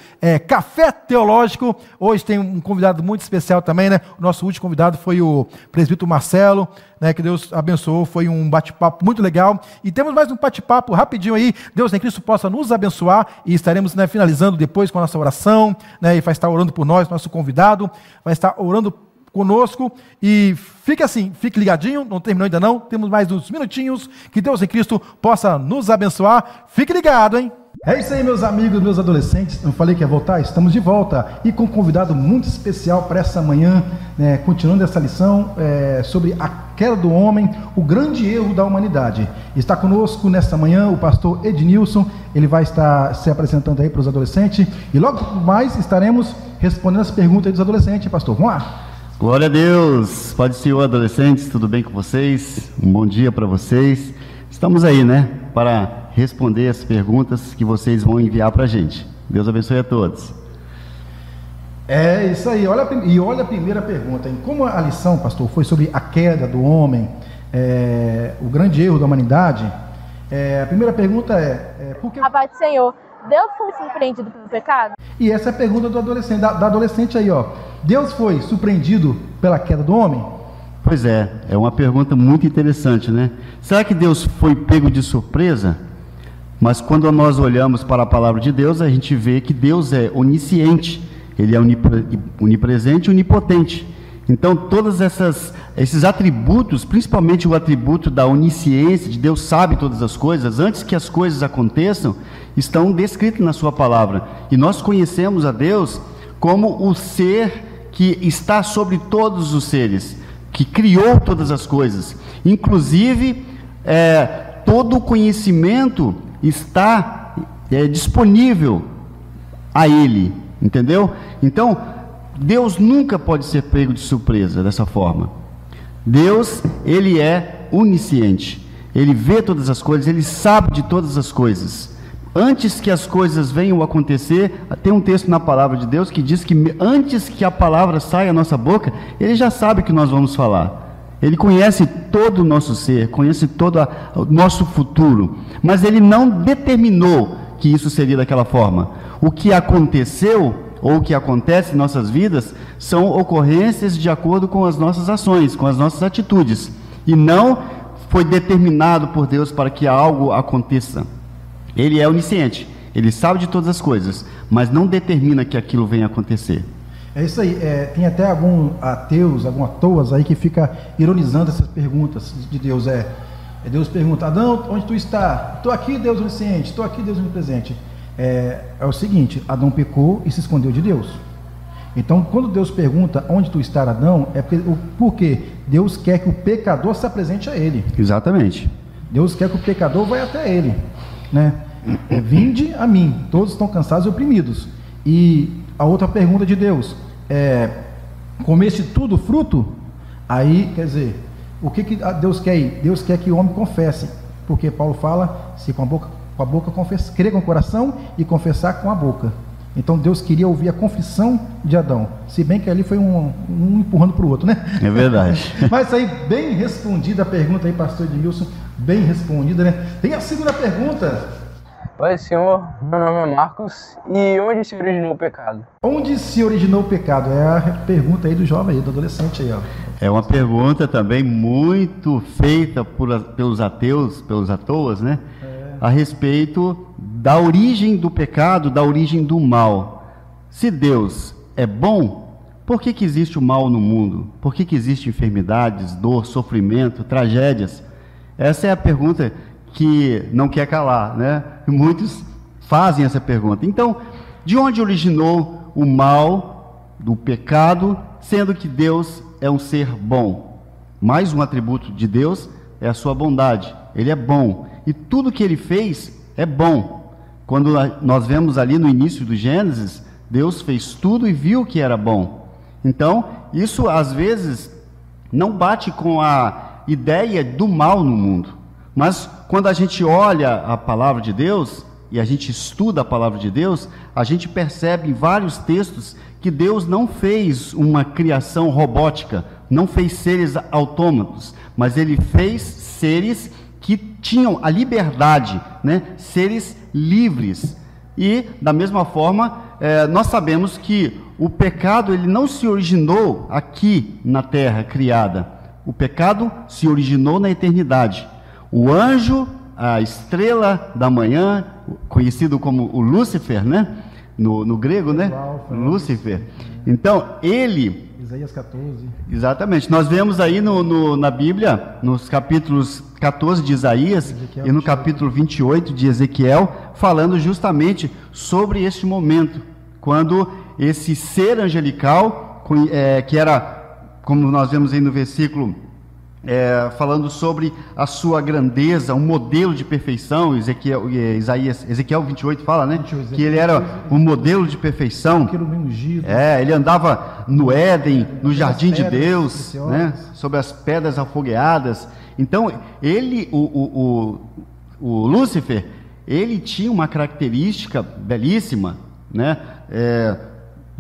Café Teológico. Hoje tem um convidado muito especial também, né? O nosso último convidado foi o presbítero Marcelo, né? Que Deus abençoou, foi um bate-papo muito legal. E temos mais um bate-papo rapidinho aí. Deus em Cristo possa nos abençoar, e estaremos, né, finalizando depois com a nossa oração, né? E vai estar orando por nós, nosso convidado vai estar orando conosco, e fique assim, fique ligadinho, não terminou ainda não, temos mais uns minutinhos, que Deus em Cristo possa nos abençoar, fique ligado, hein? É isso aí, meus amigos, meus adolescentes, eu falei que ia voltar, estamos de volta, e com um convidado muito especial para essa manhã, né, continuando essa lição sobre a queda do homem, o grande erro da humanidade. Está conosco nessa manhã o pastor Ednilson, ele vai estar se apresentando aí para os adolescentes, e logo mais estaremos respondendo as perguntas dos adolescentes, pastor, vamos lá. Glória a Deus, Pai do Senhor, adolescentes, tudo bem com vocês? Um bom dia para vocês. Estamos aí, né, para responder as perguntas que vocês vão enviar para a gente. Deus abençoe a todos. É isso aí, olha a primeira pergunta, hein? Como a lição, pastor, foi sobre a queda do homem, o grande erro da humanidade, a primeira pergunta por que... A paz do Senhor, Deus foi surpreendido pelo pecado? E essa é a pergunta do adolescente, da adolescente aí, ó. Deus foi surpreendido pela queda do homem? Pois é uma pergunta muito interessante, né? Será que Deus foi pego de surpresa? Mas quando nós olhamos para a palavra de Deus, a gente vê que Deus é onisciente, Ele é onipresente e onipotente. Então, todos esses atributos, principalmente o atributo da onisciência, de Deus sabe todas as coisas, antes que as coisas aconteçam, estão descritos na sua palavra. E nós conhecemos a Deus como o ser que está sobre todos os seres, que criou todas as coisas. Inclusive, todo o conhecimento está disponível a Ele, entendeu? Então, Deus nunca pode ser pego de surpresa dessa forma. Deus, Ele é onisciente, Ele vê todas as coisas, Ele sabe de todas as coisas. Antes que as coisas venham a acontecer, tem um texto na palavra de Deus que diz que antes que a palavra saia da nossa boca, Ele já sabe o que nós vamos falar. Ele conhece todo o nosso ser, conhece todo o nosso futuro, mas Ele não determinou que isso seria daquela forma. O que aconteceu, ou o que acontece em nossas vidas, são ocorrências de acordo com as nossas ações, com as nossas atitudes, e não foi determinado por Deus para que algo aconteça. Ele é onisciente, Ele sabe de todas as coisas, mas não determina que aquilo venha a acontecer. É isso aí, tem até alguns ateus, algumas toas aí que fica ironizando essas perguntas de Deus. Deus pergunta: Adão, onde tu está? Estou aqui, Deus onisciente, estou aqui, Deus onipresente. É o seguinte, Adão pecou e se escondeu de Deus. Então, quando Deus pergunta onde tu está, Adão, porque Deus quer que o pecador se apresente a Ele. Exatamente. Deus quer que o pecador vá até Ele, né? Vinde a mim, todos estão cansados e oprimidos. E a outra pergunta de Deus comeste tudo fruto? Aí, quer dizer, o que Deus quer aí? Deus quer que o homem confesse, porque Paulo fala, se com a boca confessa, crer com o coração e confessar com a boca. Então Deus queria ouvir a confissão de Adão, se bem que ali foi um empurrando para o outro, né? É verdade. Mas aí, bem respondida a pergunta aí, pastor Edmilson, bem respondida, né? Tem a segunda pergunta. Oi, Senhor, meu nome é Marcos, e onde se originou o pecado? Onde se originou o pecado? É a pergunta aí do jovem aí, do adolescente aí, ó. É uma pergunta também muito feita pelos ateus, pelos atoas, né? A respeito da origem do pecado, da origem do mal. Se Deus é bom, por que existe o mal no mundo? Por que existem enfermidades, dor, sofrimento, tragédias? Essa é a pergunta que não quer calar, né? Muitos fazem essa pergunta. Então, de onde originou o mal, do pecado, sendo que Deus é um ser bom? Mais um atributo de Deus é a sua bondade. Ele é bom. E tudo que Ele fez é bom. Quando nós vemos ali no início do Gênesis, Deus fez tudo e viu que era bom. Então, isso às vezes não bate com a ideia do mal no mundo. Mas quando a gente olha a palavra de Deus e a gente estuda a palavra de Deus, a gente percebe em vários textos que Deus não fez uma criação robótica, não fez seres autômatos, mas Ele fez seres que tinham a liberdade, né? Seres livres. E da mesma forma, nós sabemos que o pecado ele não se originou aqui na terra criada. O pecado se originou na eternidade. O anjo, a estrela da manhã, conhecido como o Lúcifer, né? No grego, né? Lúcifer. Então, ele... Isaías 14. Exatamente. Nós vemos aí na Bíblia, nos capítulos 14 de Isaías Ezequiel, e no capítulo 28 de Ezequiel, falando justamente sobre este momento, quando esse ser angelical, que era, como nós vemos aí no versículo... falando sobre a sua grandeza, um modelo de perfeição. Ezequiel 28 fala, né? Que ele era um modelo de perfeição. Ele andava no Éden, no jardim de Deus, né? Sobre as pedras afogueadas. Então, o Lúcifer, ele tinha uma característica belíssima, né?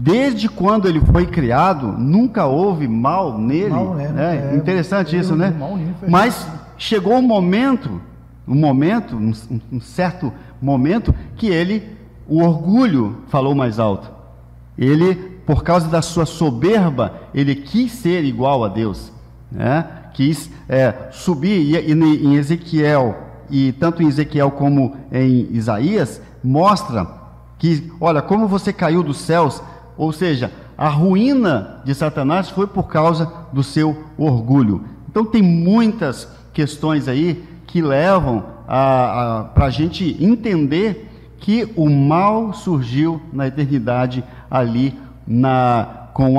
Desde quando ele foi criado, nunca houve mal nele. Mal, né? Interessante isso, né? Mal nele, mas chegou um certo momento, que o orgulho falou mais alto. Ele, por causa da sua soberba, ele quis ser igual a Deus, né? Quis subir, e em Ezequiel, e tanto em Ezequiel como em Isaías, mostra que, olha, como você caiu dos céus, ou seja, a ruína de Satanás foi por causa do seu orgulho. Então tem muitas questões aí que levam para a gente entender que o mal surgiu na eternidade ali com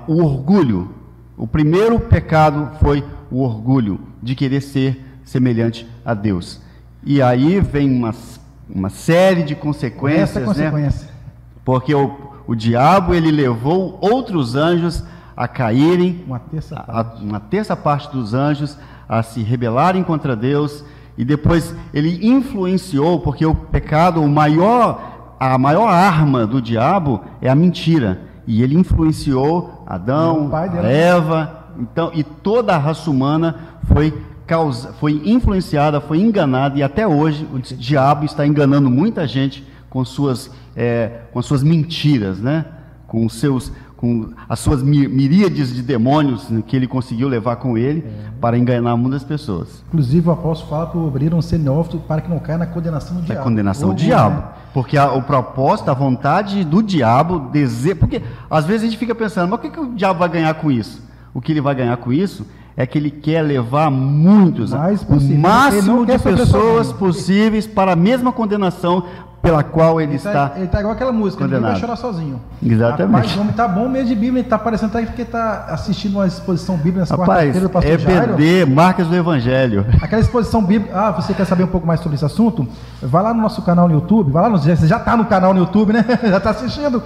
o orgulho. O primeiro pecado foi o orgulho de querer ser semelhante a Deus. E aí vem uma série de consequências, consequência. né? Porque o diabo, ele levou outros anjos a caírem, uma terça parte dos anjos a se rebelarem contra Deus, e depois ele influenciou, porque o pecado, a maior arma do diabo é a mentira, e ele influenciou Adão, Eva, então, e toda a raça humana foi influenciada, foi enganada, e até hoje o diabo está enganando muita gente com suas mentiras, né? Com as suas miríades de demônios que ele conseguiu levar com ele para enganar muitas pessoas. Inclusive o apóstolo fala para o obreiro não ser neófito para que não caia na condenação do diabo. Na condenação do diabo. Né? Porque o propósito, a vontade do diabo, porque às vezes a gente fica pensando, mas o que o diabo vai ganhar com isso? O que ele vai ganhar com isso é que ele quer levar muitos, o máximo de pessoas possíveis para a mesma condenação pela qual ele está. Ele está igual aquela música, condenado. Ninguém vai chorar sozinho. Exatamente. Rapaz, o homem está bom mesmo de Bíblia, ele está parecendo até que está assistindo uma exposição bíblica nessa quarta-feira do pastor Jairo. EBD, Marcas do Evangelho. Aquela exposição bíblica. Você quer saber um pouco mais sobre esse assunto? Vai lá no nosso canal no YouTube, você já está no canal no YouTube, né? Já está assistindo.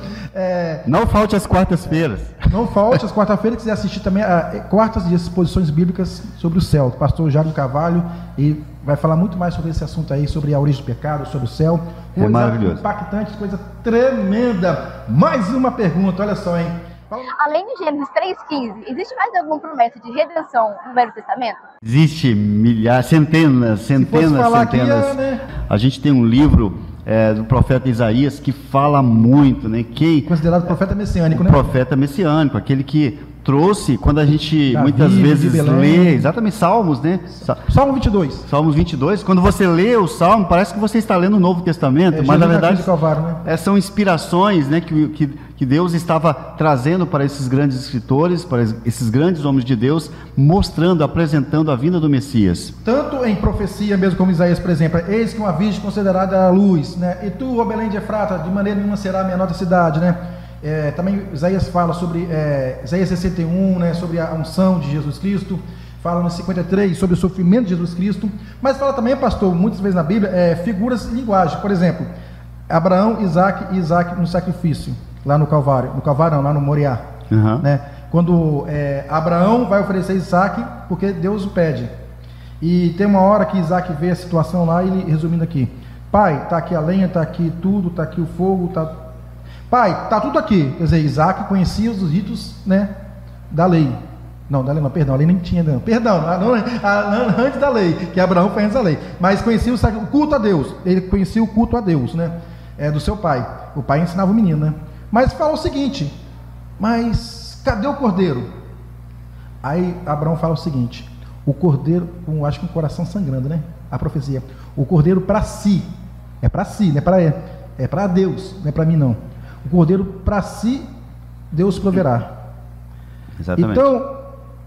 Não falte as quartas-feiras. Não falte as quarta-feiras, quiser assistir também quartas de exposições bíblicas sobre o céu, do pastor Jairo Carvalho, e vai falar muito mais sobre esse assunto aí, sobre a origem do pecado, sobre o céu. Coisa maravilhoso. Impactante, coisa tremenda. Mais uma pergunta, olha só, hein? Além de Gênesis 3,15, existe mais alguma promessa de redenção no Velho Testamento? Existe milhares, centenas. Aqui, né? A gente tem um livro do profeta Isaías que fala muito, né? Considerado profeta messiânico, né? Profeta messiânico, aquele que trouxe, quando a gente Davi, muitas vezes lê, exatamente, Salmos, né? Salmo 22. Salmos 22, quando você lê o Salmo, parece que você está lendo o Novo Testamento, mas na verdade Calvário, né? São inspirações, né, que Deus estava trazendo para esses grandes escritores, para esses grandes homens de Deus, mostrando, apresentando a vinda do Messias. Tanto em profecia mesmo, como Isaías, por exemplo, eis que uma virgem considerada a luz, né? E tu, ó Belém de Efrata, de maneira nenhuma será a menor da cidade, né? Também Isaías fala sobre Isaías 61, né, sobre a unção de Jesus Cristo, fala no 53 sobre o sofrimento de Jesus Cristo, mas fala também, pastor, muitas vezes na Bíblia, figuras de linguagem. Por exemplo, Abraão, Isaac e Isaac no sacrifício, lá no Calvário, lá no Moriá, né? Quando Abraão vai oferecer Isaac, porque Deus o pede, e tem uma hora que Isaac vê a situação lá, e ele, resumindo aqui, pai, está aqui a lenha, está aqui tudo, está aqui o fogo, pai, está tudo aqui. Quer dizer, Isaac conhecia os ritos, né, da lei. Não, da lei não, perdão, a lei nem tinha, não. Perdão, antes da lei, que Abraão foi antes da lei. Mas conhecia o culto a Deus. Ele conhecia o culto a Deus, né, do seu pai. O pai ensinava o menino, né. Mas fala o seguinte, mas cadê o cordeiro? Aí Abraão fala o seguinte, o cordeiro, acho que com o coração sangrando, né, a profecia. O cordeiro para si, é para si, não é para Deus, não é para mim não. O cordeiro para si, Deus proverá. Exatamente. Então,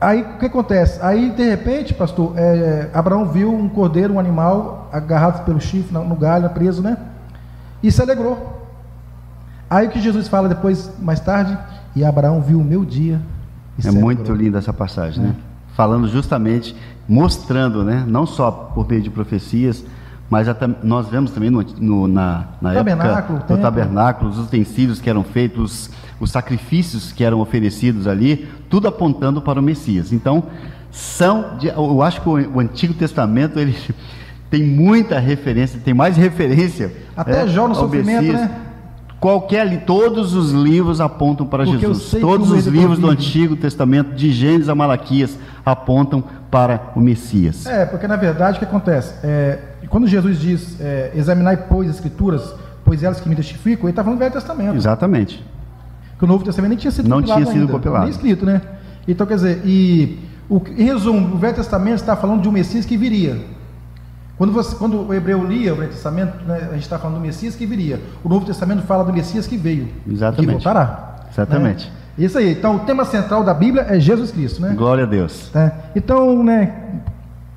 aí o que acontece? Aí, de repente, pastor, Abraão viu um cordeiro, um animal, agarrado pelo chifre, no galho, preso, né? E se alegrou. Aí o que Jesus fala depois, mais tarde, e Abraão viu o meu dia. É muito linda essa passagem, né? Falando justamente, mostrando, né? Não só por meio de profecias, mas até nós vemos também na época do tabernáculo, os utensílios que eram feitos, os sacrifícios que eram oferecidos ali, tudo apontando para o Messias. Então, eu acho que o Antigo Testamento ele tem muita referência, tem mais referência. Até Jó no sofrimento, Messias, né? Todos os livros apontam para Porque Jesus. Todos os livros do Antigo Testamento, de Gênesis a Malaquias, apontam para o Messias. Porque na verdade o que acontece? Quando Jesus diz, examinai, pois, as Escrituras, pois elas que me testificam, ele está falando do Velho Testamento. Exatamente. Que o Novo Testamento nem tinha sido compilado. Nem escrito, né? Então, quer dizer, em resumo, o Velho Testamento está falando de um Messias que viria. Quando o hebreu lia o Velho Testamento, né, a gente está falando do Messias que viria. O Novo Testamento fala do Messias que veio. Exatamente. Que voltará. Exatamente. Né? Isso aí. Então, o tema central da Bíblia é Jesus Cristo, né? Glória a Deus. Então, né,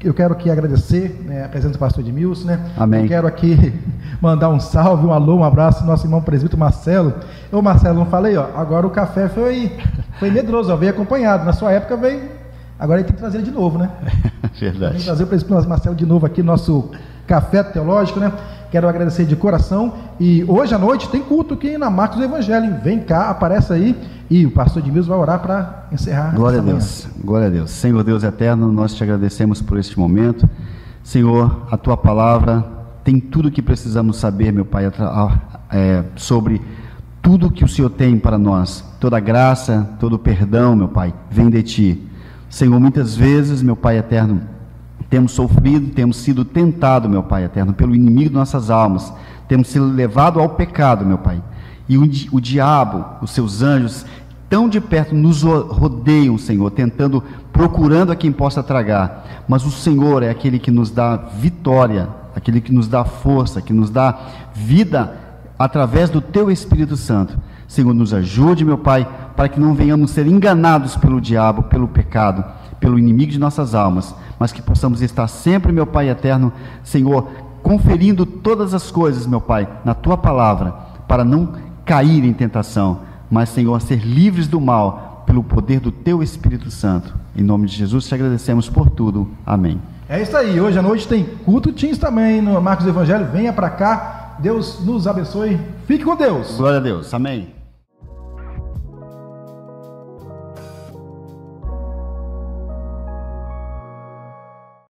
eu quero aqui agradecer, né, a presença do pastor Edmilson, né? Amém. Eu quero aqui mandar um salve, um alô, um abraço ao nosso irmão presbítero Marcelo. Ô Marcelo, não falei, ó, agora o café foi medroso, ó, veio acompanhado. Na sua época veio... Agora ele tem que trazer ele de novo, né? Verdade. Tem que trazer o presbítero Marcelo de novo aqui no nosso café teológico, né? Quero agradecer de coração. E hoje à noite tem culto aqui na Marcos do Evangelho. Vem cá, aparece aí. E o pastor Edmilson vai orar para encerrar. Glória a Deus. Glória a Deus. Senhor Deus eterno, nós te agradecemos por este momento. Senhor, a tua palavra tem tudo o que precisamos saber, meu Pai, sobre tudo que o Senhor tem para nós. Toda graça, todo perdão, meu Pai, vem de ti. Senhor, muitas vezes, meu Pai eterno, temos sofrido, temos sido tentados, meu Pai eterno, pelo inimigo de nossas almas, temos sido levados ao pecado, meu Pai, e o diabo, os seus anjos, tão de perto nos rodeiam, Senhor, procurando a quem possa tragar, mas o Senhor é aquele que nos dá vitória, aquele que nos dá força, que nos dá vida, através do Teu Espírito Santo. Senhor, nos ajude, meu Pai, para que não venhamos ser enganados pelo diabo, pelo pecado, pelo inimigo de nossas almas, mas que possamos estar sempre, meu Pai eterno, Senhor, conferindo todas as coisas, meu Pai, na Tua palavra, para não cair em tentação, mas, Senhor, ser livres do mal, pelo poder do Teu Espírito Santo. Em nome de Jesus, te agradecemos por tudo. Amém. É isso aí. Hoje à noite tem culto Teens também no Marcos do Evangelho. Venha para cá. Deus nos abençoe. Fique com Deus. Glória a Deus. Amém.